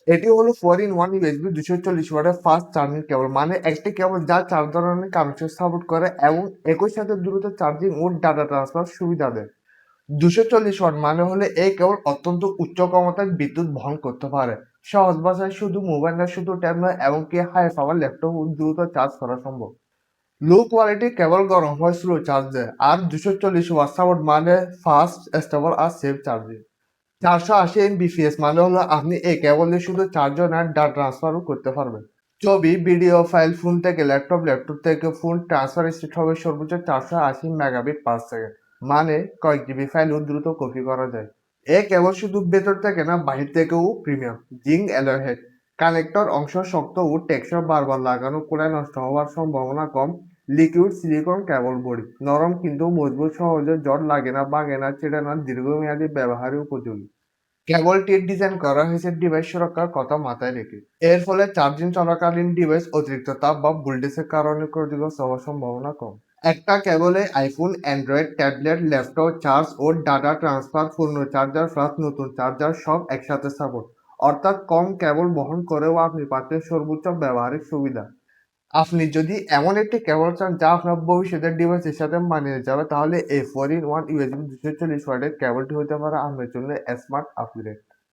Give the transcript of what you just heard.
এটি হলো 4-in-1 USB 240 ওয়াটের ফাস্ট চার্জিং কেবল, মানে একটি কেবল যা 4 ধরনের কানেকশন সাপোর্ট করে এবং একই সাথে দ্রুত চার্জিং ও ডাটা ট্রান্সফার সুবিধা দেয়। 240 ওয়াট মানে হলে এই কেবল অত্যন্ত উচ্চ ক্ষমতার বিদ্যুৎ বহন করতে পারে। সহজ ভাষায় শুধু মোবাইল না, শুধু ট্যাব নয়, এমনকি হাই পাওয়ার ল্যাপটপ দ্রুত চার্জ করা সম্ভব। লো কোয়ালিটি কেবল গরম হয়, স্লো চার্জ দেয়। আর 240 ওয়াট সাপোর্ট মানে ফাস্ট, স্টেবল আর সেফ চার্জিং। 480 এমবিপিএস মানে হলো আপনি এই কেবল দিয়ে শুধু চার্জও না, ডাটা ট্রান্সফারও করতে পারবেন। ছবি, ভিডিও ফাইল ফোন থেকে ল্যাপটপ, ল্যাপটপ থেকে ফোন ট্রান্সফার স্পিড হবে সর্বোচ্চ 480 মেগাবিট পার সেকেন্ড, মানে কয়েক জিবি ফাইলও দ্রুত কপি করা যায়। এ কেবল শুধু ভেতর থেকে না, বাহির থেকেও premium. Zinc alloy head, connector অংশ শক্ত ও টেকসই, বারবার লাগানো কোলে নষ্ট হওয়ার সম্ভাবনা কম। লিকুইড সিলিকন কেবল বডি, নরম কিন্তু মজবুত, সহজে জট লাগে না, ভাঙে না, ছেড়ে না, দীর্ঘমেয়াদী ব্যবহারের উপযোগী। কেবলটির ডিজাইন করা হয়েছে ডিভাইস সুরক্ষার কথা মাথায় রেখে। এর ফলে চার্জিং চলাকালীন ডিভাইস অতিরিক্ত তাপ বা ভোল্টেজের কারণে ক্ষতিগ্রস্ত হওয়ার সম্ভাবনা কম। একটা কেবলে iPhone, android, tablet, laptop charge ও ডাটা ট্রান্সফার, পুরনো চার্জার প্লাস নতুন চার্জার সব একসাথে সাপোর্ট। অর্থাৎ কম কেবল বহন করেও আপনি পাচ্ছেন সর্বোচ্চ ব্যবহারিক সুবিধা। আপনি যদি এমন একটি কেবল চান যা আপনার ভবিষ্যতের ডিভাইসের সাথে মানিয়ে যাবে, তাহলে এই 4-in-1 ইউএসবি 240 ওয়াটের কেবলটি হতে পারে আপনার জন্য স্মার্ট আপগ্রেড।